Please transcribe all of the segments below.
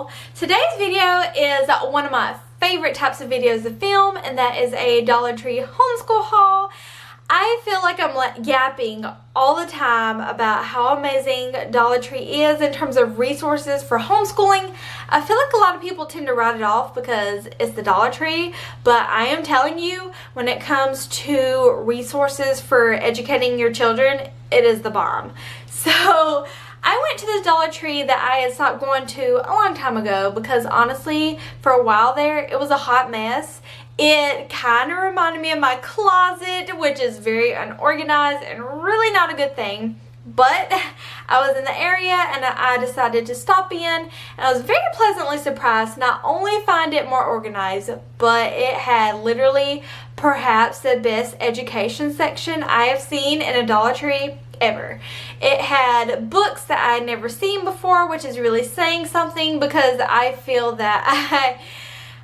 channel. Today's video is one of my favorite types of videos to film, and that is a Dollar Tree homeschool haul. I feel like I'm yapping all the time about how amazing Dollar Tree is in terms of resources for homeschooling. I feel like a lot of people tend to write it off because it's the Dollar Tree, but I am telling you, when it comes to resources for educating your children, it is the bomb. So I went to this Dollar Tree that I had stopped going to a long time ago because honestly, for a while there, it was a hot mess. It kind of reminded me of my closet, which is very unorganized and really not a good thing. But I was in the area and I decided to stop in, and I was very pleasantly surprised not only find it more organized, but it had literally perhaps the best education section I have seen in a Dollar Tree ever. It had books that I had never seen before, which is really saying something because I feel that I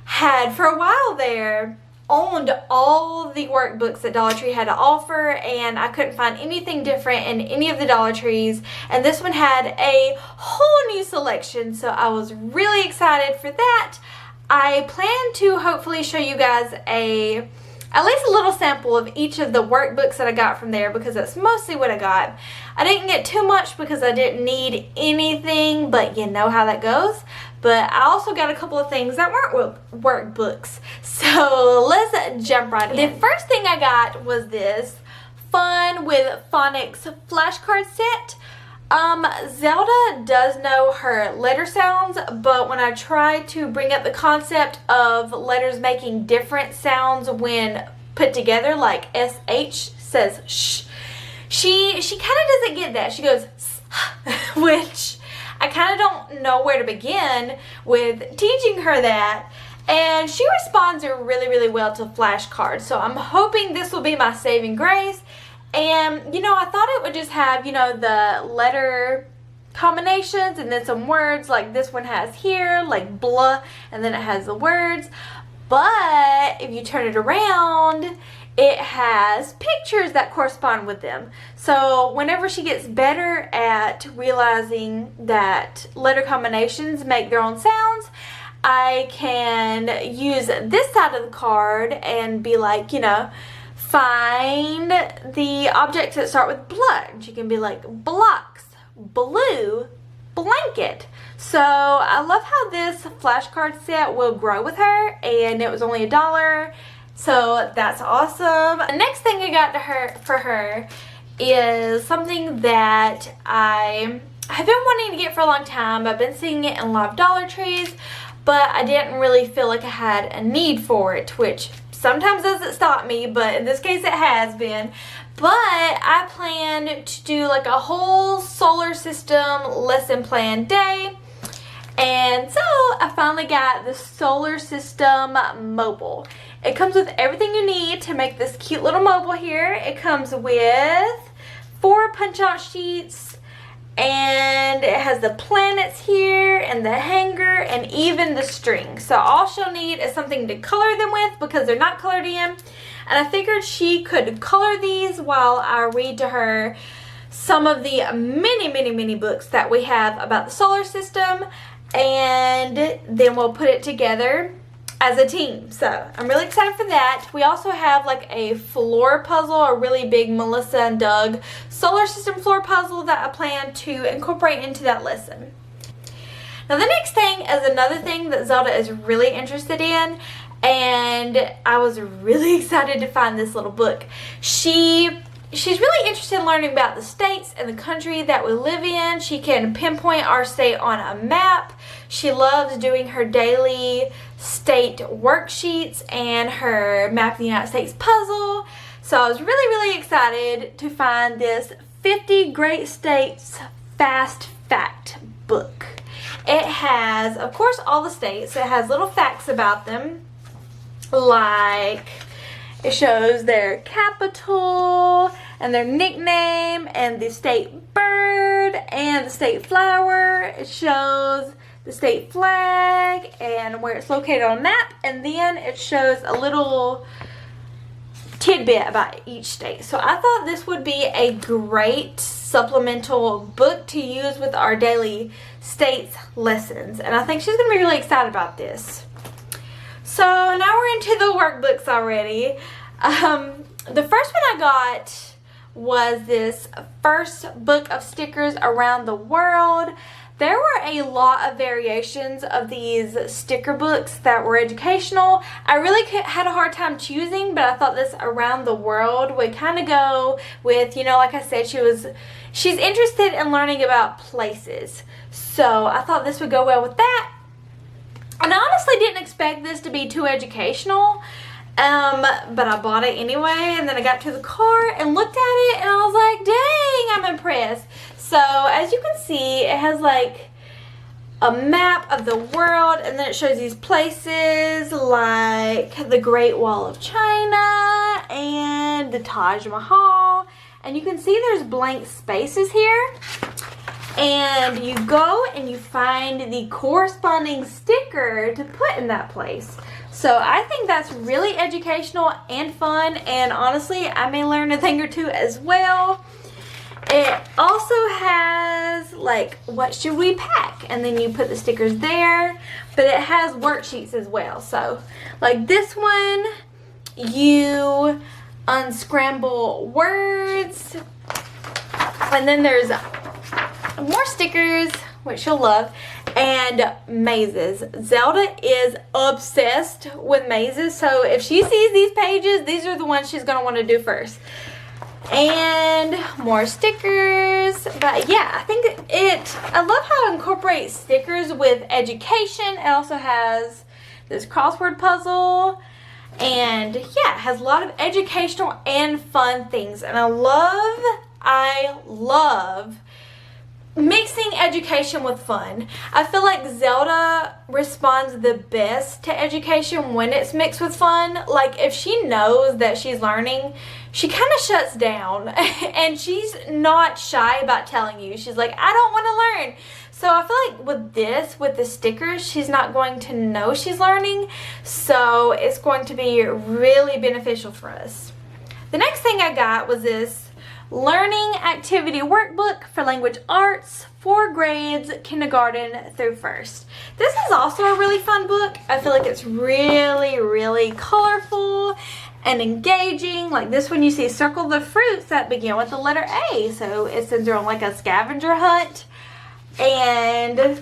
had for a while there owned all the workbooks that Dollar Tree had to offer, and I couldn't find anything different in any of the Dollar Trees, and this one had a whole new selection, so I was really excited for that. I plan to hopefully show you guys at least a little sample of each of the workbooks that I got from there, because that's mostly what I got. I didn't get too much because I didn't need anything, but you know how that goes. But I also got a couple of things that weren't workbooks. So let's jump right in. The first thing I got was this Fun with Phonics flashcard set. Zelda does know her letter sounds, but when I try to bring up the concept of letters making different sounds when put together, like SH says sh, she kind of doesn't get that. She goes which I kind of don't know where to begin with teaching her that. And she responds really well to flashcards. So I'm hoping this will be my saving grace. And, you know, I thought it would just have, you know, the letter combinations and then some words like this one has here, like blah, and then it has the words. But if you turn it around, it has pictures that correspond with them. So whenever she gets better at realizing that letter combinations make their own sounds, I can use this side of the card and be like, you know, find the objects that start with blah. And she can be like blocks, blue, blanket. So I love how this flashcard set will grow with her, and it was only $1. So that's awesome. The next thing I got for her is something that I have been wanting to get for a long time. I've been seeing it in a lot of Dollar Trees, but I didn't really feel like I had a need for it, which sometimes doesn't stop me, but in this case it has been. But I plan to do like a whole solar system lesson plan day. And so I finally got the solar system mobile. It comes with everything you need to make this cute little mobile here. It comes with 4 punch-out sheets, and it has the planets here and the hanger and even the string. So all she'll need is something to color them with because they're not colored in. And I figured she could color these while I read to her some of the many books that we have about the solar system, and then we'll put it together as a team. So I'm really excited for that. We also have like a floor puzzle, a really big Melissa and Doug solar system floor puzzle that I plan to incorporate into that lesson. Now the next thing is another thing that Zelda is really interested in, and I was really excited to find this little book. She's really interested in learning about the states and the country that we live in. She can pinpoint our state on a map. She loves doing her daily state worksheets and her Map of the United States puzzle. So I was really excited to find this 50 Great States Fast Fact book. It has, of course, all the states. It has little facts about them, like it shows their capital and their nickname and the state bird and the state flower. It shows the state flag and where it's located on a map, and then it shows a little tidbit about each state. So I thought this would be a great supplemental book to use with our daily states lessons. And I think she's going to be really excited about this. So now we're into the workbooks already. The first one I got was this first book of stickers around the world. There were a lot of variations of these sticker books that were educational. I really had a hard time choosing, but I thought this around the world would kind of go with, you know, like I said, she's interested in learning about places. So I thought this would go well with that. And I honestly didn't expect this to be too educational, but I bought it anyway. And then I got to the car and looked at it and I was like, dang, I'm impressed. So as you can see, it has like a map of the world, and then it shows these places like the Great Wall of China and the Taj Mahal. And you can see there's blank spaces here. And you go and you find the corresponding sticker to put in that place. So I think that's really educational and fun, and honestly, I may learn a thing or two as well. It also has like, what should we pack? And then you put the stickers there, but it has worksheets as well. So like this one, you unscramble words, and then there's more stickers, which you'll love, and mazes. Zelda is obsessed with mazes, so if she sees these pages, these are the ones she's going to want to do first. And more stickers. But yeah, I love how it incorporates stickers with education. It also has this crossword puzzle, and yeah, it has a lot of educational and fun things. And I love mixing education with fun. I feel like Zelda responds the best to education when it's mixed with fun. Like if she knows that she's learning, she kind of shuts down and she's not shy about telling you. She's like, I don't want to learn. So I feel like with the stickers, she's not going to know she's learning. So it's going to be really beneficial for us. The next thing I got was this Learning Activity Workbook for Language Arts for grades kindergarten through first. This is also a really fun book. I feel like it's really, really colorful and engaging. Like this one, you see circle the fruits that begin with the letter A. So it sends her on like a scavenger hunt. And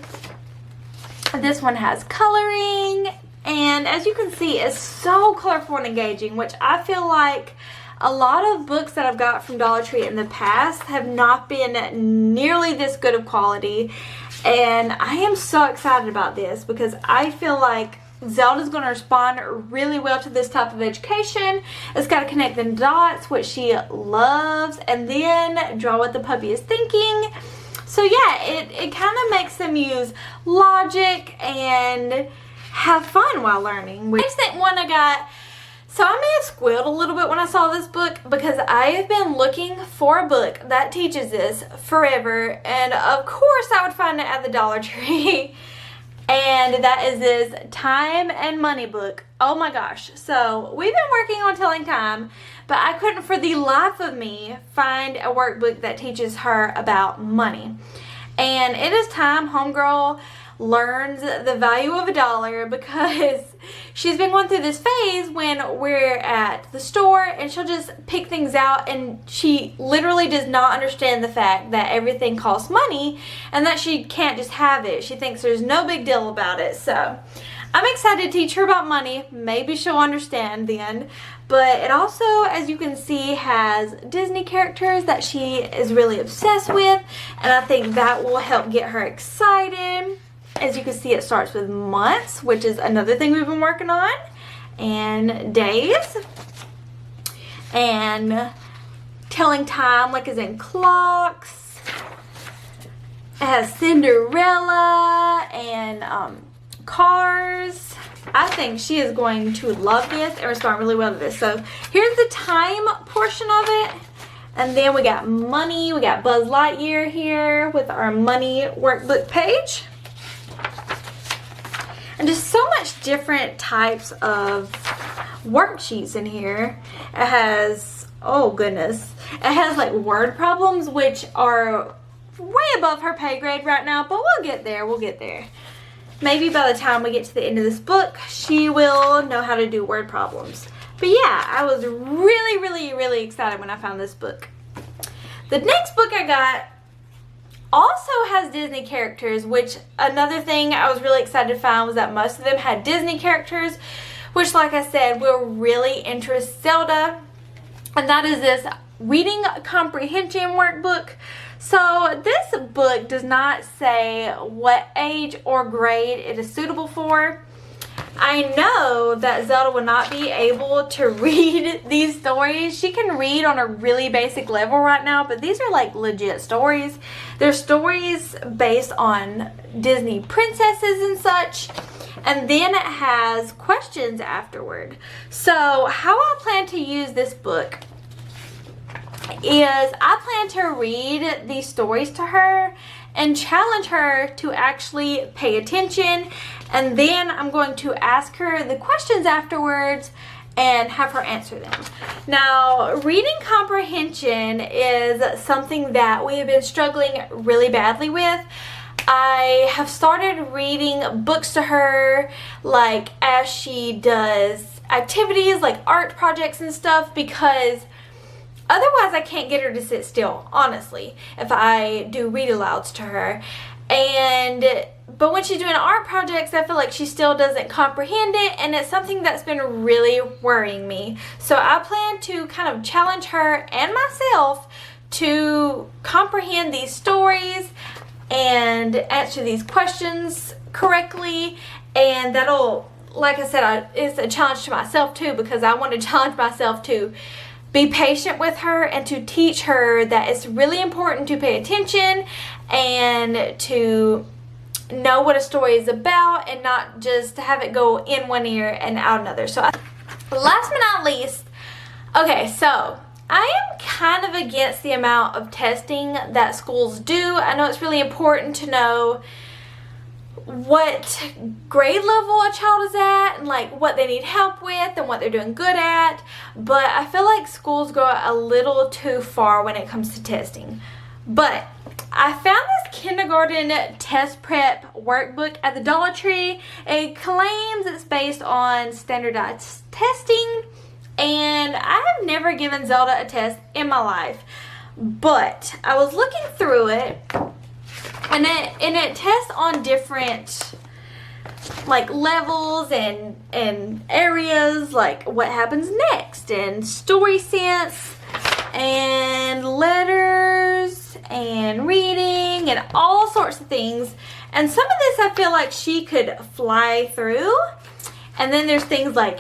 this one has coloring. And as you can see, it's so colorful and engaging, which I feel like a lot of books that I've got from Dollar Tree in the past have not been nearly this good of quality. And I am so excited about this because I feel like Zelda's going to respond really well to this type of education. It's got to connect the dots, which she loves, and then draw what the puppy is thinking. So yeah, it kind of makes them use logic and have fun while learning. Next one I got. So I may have squealed a little bit when I saw this book because I have been looking for a book that teaches this forever, and of course I would find it at the Dollar Tree. And that is this Time and Money book. Oh my gosh. So we've been working on telling time, but I couldn't for the life of me find a workbook that teaches her about money. And it is time homegirl learns the value of $1 because she's been going through this phase when we're at the store and she'll just pick things out, and she literally does not understand the fact that everything costs money and that she can't just have it. She thinks there's no big deal about it. So I'm excited to teach her about money. Maybe she'll understand then. But it also, as you can see, has Disney characters that she is really obsessed with, and I think that will help get her excited. As you can see, it starts with months, which is another thing we've been working on, and days, and telling time like as in clocks. It has Cinderella and cars. I think she is going to love this and respond really well to this. So here's the time portion of it. And then we got money. We got Buzz Lightyear here with our money workbook page. And just so much different types of worksheets in here. It has, oh goodness, it has like word problems, which are way above her pay grade right now, but we'll get there, we'll get there. Maybe by the time we get to the end of this book, she will know how to do word problems. But yeah, I was really excited when I found this book. The next book I got also has Disney characters, which another thing I was really excited to find was that most of them had Disney characters, which like I said will really interest Zelda. And that is this Reading Comprehension workbook. So this book does not say what age or grade it is suitable for. I know that Zelda will not be able to read these stories. She can read on a really basic level right now, but these are like legit stories. They're stories based on Disney princesses and such. And then it has questions afterward. So how I plan to use this book is I plan to read these stories to her and challenge her to actually pay attention, and then I'm going to ask her the questions afterwards and have her answer them. Now, reading comprehension is something that we have been struggling really badly with. I have started reading books to her like as she does activities like art projects and stuff, because otherwise I can't get her to sit still, honestly, if I do read alouds to her. But when she's doing art projects, I feel like she still doesn't comprehend it, and it's something that's been really worrying me. So I plan to kind of challenge her and myself to comprehend these stories and answer these questions correctly, and that'll, like I said, it's a challenge to myself too, because I want to challenge myself to be patient with her and to teach her that it's really important to pay attention and to know what a story is about and not just to have it go in one ear and out another. So last but not least, okay, so I am kind of against the amount of testing that schools do. I know it's really important to know what grade level a child is at and like what they need help with and what they're doing good at, but I feel like schools go a little too far when it comes to testing. But I found this kindergarten test prep workbook at the Dollar Tree. It claims it's based on standardized testing, and I have never given Zelda a test in my life, but I was looking through it, and it tests on different like levels and areas, like what happens next and story sense and letters and reading and all sorts of things. And some of this I feel like she could fly through, and then there's things like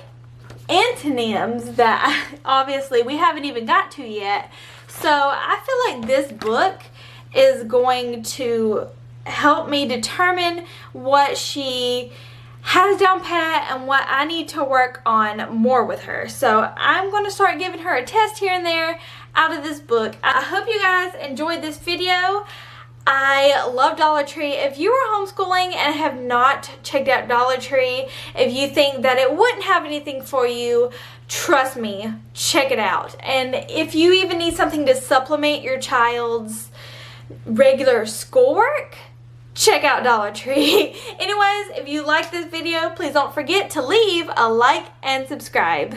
antonyms that obviously we haven't even got to yet. So I feel like this book is going to help me determine what she has down pat and what I need to work on more with her. So I'm going to start giving her a test here and there out of this book. I hope you guys enjoyed this video. I love Dollar Tree. If you are homeschooling and have not checked out Dollar Tree, if you think that it wouldn't have anything for you, trust me, check it out. And if you even need something to supplement your child's regular schoolwork, check out Dollar Tree. Anyways, if you like this video, please don't forget to leave a like and subscribe.